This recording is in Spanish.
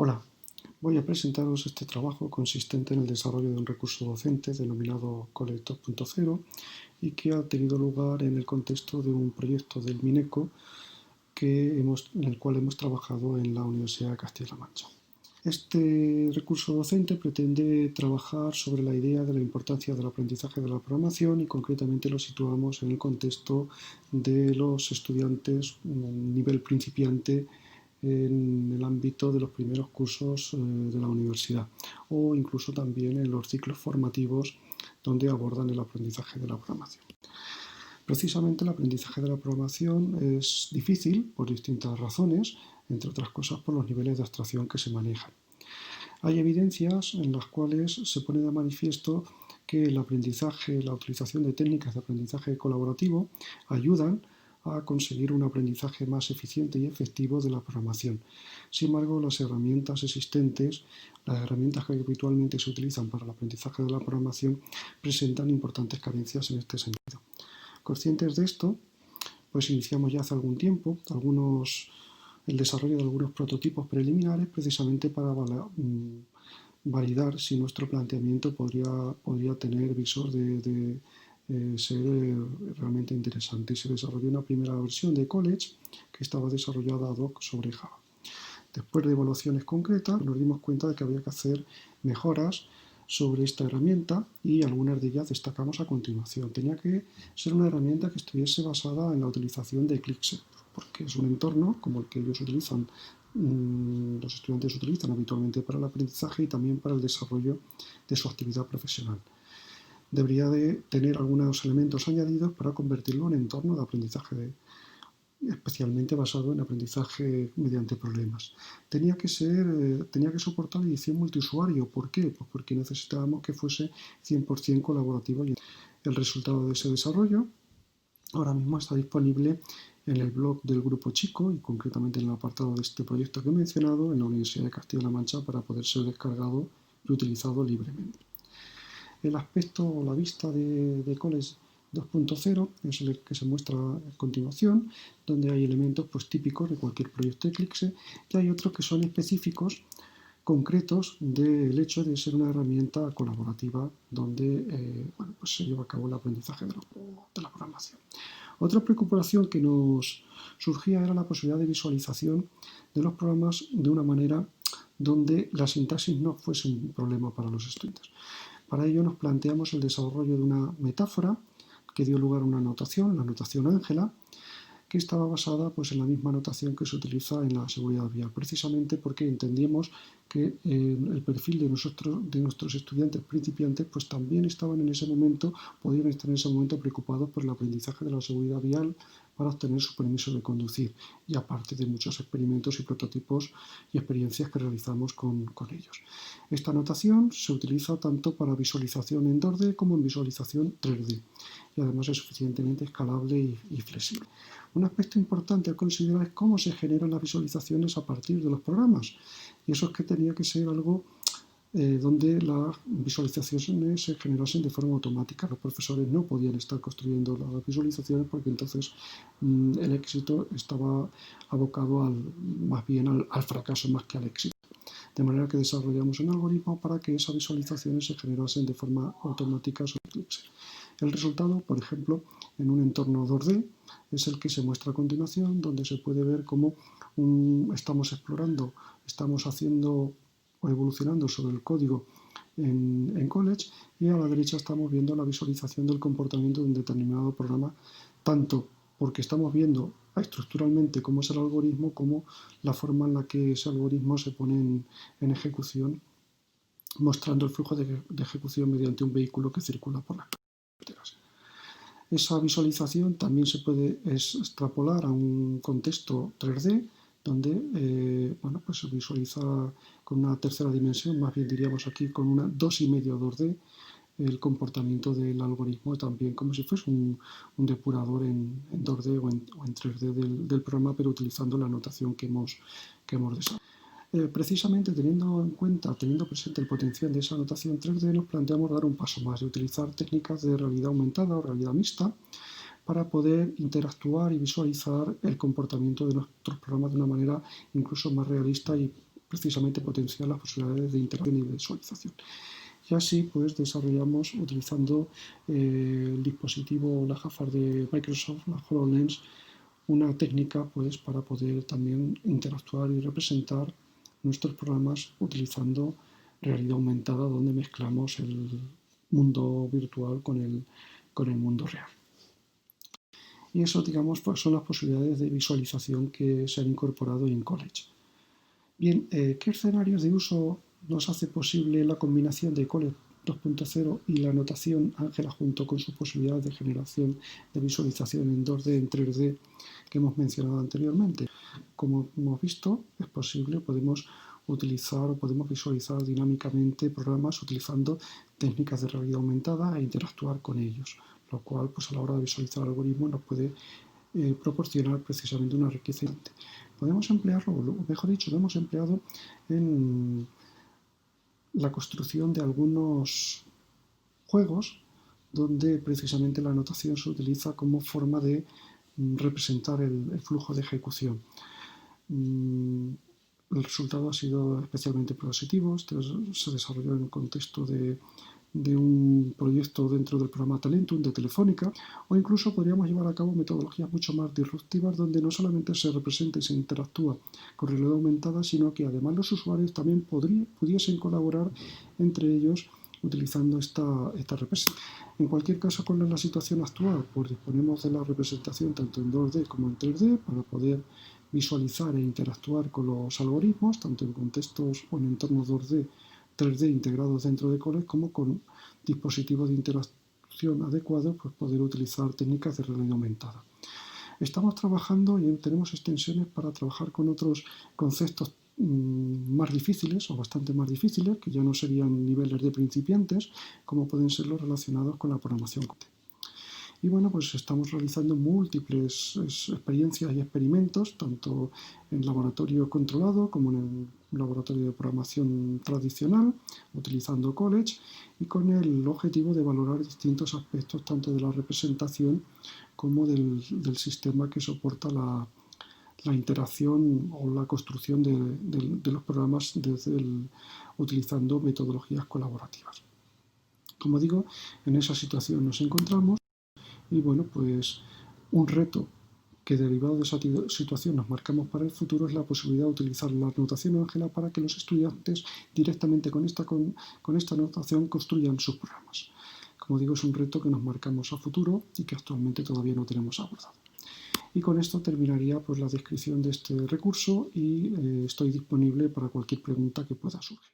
Hola, voy a presentaros este trabajo consistente en el desarrollo de un recurso docente denominado College 2.0 y que ha tenido lugar en el contexto de un proyecto del Mineco en el cual hemos trabajado en la Universidad de Castilla-La Mancha. Este recurso docente pretende trabajar sobre la idea de la importancia del aprendizaje de la programación y concretamente lo situamos en el contexto de los estudiantes nivel principiante en el ámbito de los primeros cursos de la universidad o incluso también en los ciclos formativos donde abordan el aprendizaje de la programación. Precisamente el aprendizaje de la programación es difícil por distintas razones, entre otras cosas por los niveles de abstracción que se manejan. Hay evidencias en las cuales se pone de manifiesto que el aprendizaje, la utilización de técnicas de aprendizaje colaborativo ayudan a conseguir un aprendizaje más eficiente y efectivo de la programación. Sin embargo, las herramientas existentes, las herramientas que habitualmente se utilizan para el aprendizaje de la programación, presentan importantes carencias en este sentido. Conscientes de esto, pues iniciamos ya hace algún tiempo el desarrollo de algunos prototipos preliminares precisamente para validar si nuestro planteamiento podría tener visor de ser realmente interesante. Y se desarrolló una primera versión de College que estaba desarrollada ad hoc sobre Java. Después de evaluaciones concretas nos dimos cuenta de que había que hacer mejoras sobre esta herramienta y algunas de ellas destacamos a continuación. Tenía que ser una herramienta que estuviese basada en la utilización de Eclipse, porque es un entorno como el que ellos utilizan, los estudiantes utilizan habitualmente para el aprendizaje y también para el desarrollo de su actividad profesional. Debería de tener algunos elementos añadidos para convertirlo en entorno de aprendizaje especialmente basado en aprendizaje mediante problemas. Tenía que soportar edición multiusuario. ¿Por qué? Pues porque necesitábamos que fuese 100% colaborativo. El resultado de ese desarrollo ahora mismo está disponible en el blog del Grupo Chico y concretamente en el apartado de este proyecto que he mencionado en la Universidad de Castilla-La Mancha para poder ser descargado y utilizado libremente. El aspecto o la vista de College 2.0 es el que se muestra a continuación, donde hay elementos típicos de cualquier proyecto Eclipse y hay otros que son específicos, concretos del hecho de ser una herramienta colaborativa donde se lleva a cabo el aprendizaje de la programación. Otra preocupación que nos surgía era la posibilidad de visualización de los programas de una manera donde la sintaxis no fuese un problema para los estudiantes. Para ello nos planteamos el desarrollo de una metáfora que dio lugar a una notación, la notación Ángela, que estaba basada en la misma notación que se utiliza en la seguridad vial, precisamente porque entendíamos que el perfil de nuestros estudiantes principiantes también estaban en ese momento, podían estar en ese momento preocupados por el aprendizaje de la seguridad vial para obtener su permiso de conducir y aparte de muchos experimentos y prototipos y experiencias que realizamos con ellos. Esta notación se utiliza tanto para visualización en 2D como en visualización 3D y además es suficientemente escalable y flexible. Un aspecto importante a considerar es cómo se generan las visualizaciones a partir de los programas y eso es que tenía que ser algo donde las visualizaciones se generasen de forma automática. Los profesores no podían estar construyendo las visualizaciones porque entonces el éxito estaba abocado más bien al fracaso más que al éxito. De manera que desarrollamos un algoritmo para que esas visualizaciones se generasen de forma automática sobre Eclipse. El resultado, por ejemplo, en un entorno 2D es el que se muestra a continuación, donde se puede ver cómo estamos explorando, estamos haciendo o evolucionando sobre el código en College y a la derecha estamos viendo la visualización del comportamiento de un determinado programa, tanto porque estamos viendo estructuralmente cómo es el algoritmo como la forma en la que ese algoritmo se pone en ejecución, mostrando el flujo de ejecución mediante un vehículo que circula por las carreteras. Esa visualización también se puede extrapolar a un contexto 3D donde se visualiza con una tercera dimensión, más bien diríamos aquí con una 2,5 2D, el comportamiento del algoritmo también como si fuese un depurador en 2D o en 3D del programa, pero utilizando la notación que hemos desarrollado. Precisamente teniendo presente el potencial de esa notación 3D, nos planteamos dar un paso más y utilizar técnicas de realidad aumentada o realidad mixta para poder interactuar y visualizar el comportamiento de nuestros programas de una manera incluso más realista y precisamente potenciar las posibilidades de interacción y visualización. Y así pues desarrollamos utilizando el dispositivo, las gafas de Microsoft, la HoloLens, una técnica pues para poder también interactuar y representar nuestros programas utilizando realidad aumentada, donde mezclamos el mundo virtual con el mundo real. Y eso, digamos, pues son las posibilidades de visualización que se han incorporado en College. Bien, ¿qué escenarios de uso nos hace posible la combinación de College 2.0 y la notación Ángela junto con sus posibilidades de generación de visualización en 2D, en 3D que hemos mencionado anteriormente? Como hemos visto, es posible, podemos utilizar o podemos visualizar dinámicamente programas utilizando técnicas de realidad aumentada e interactuar con ellos, lo cual pues a la hora de visualizar algoritmos nos puede proporcionar precisamente una riqueza. Podemos emplearlo, o mejor dicho, lo hemos empleado en la construcción de algunos juegos donde precisamente la notación se utiliza como forma de representar el flujo de ejecución. El resultado ha sido especialmente positivo. Esto se desarrolló en el contexto de un proyecto dentro del programa Talentum de Telefónica, o incluso podríamos llevar a cabo metodologías mucho más disruptivas donde no solamente se representa y se interactúa con realidad aumentada, sino que además los usuarios también pudiesen colaborar entre ellos utilizando esta representación. En cualquier caso, ¿cuál es la situación actual? Pues disponemos de la representación tanto en 2D como en 3D para poder visualizar e interactuar con los algoritmos, tanto en contextos o en entornos 2D, 3D integrados dentro de College, como con dispositivos de interacción adecuados, pues poder utilizar técnicas de realidad aumentada. Estamos trabajando y tenemos extensiones para trabajar con otros conceptos más difíciles o bastante más difíciles, que ya no serían niveles de principiantes, como pueden ser los relacionados con la programación. Y bueno, pues estamos realizando múltiples experiencias y experimentos, tanto en laboratorio controlado como en el laboratorio de programación tradicional, utilizando College, y con el objetivo de valorar distintos aspectos tanto de la representación como del sistema que soporta la interacción o la construcción de los programas utilizando metodologías colaborativas. Como digo, en esa situación nos encontramos. Y bueno, pues un reto que derivado de esa situación nos marcamos para el futuro es la posibilidad de utilizar la notación Ángela para que los estudiantes directamente con esta notación construyan sus programas. Como digo, es un reto que nos marcamos a futuro y que actualmente todavía no tenemos abordado. Y con esto terminaría pues la descripción de este recurso y estoy disponible para cualquier pregunta que pueda surgir.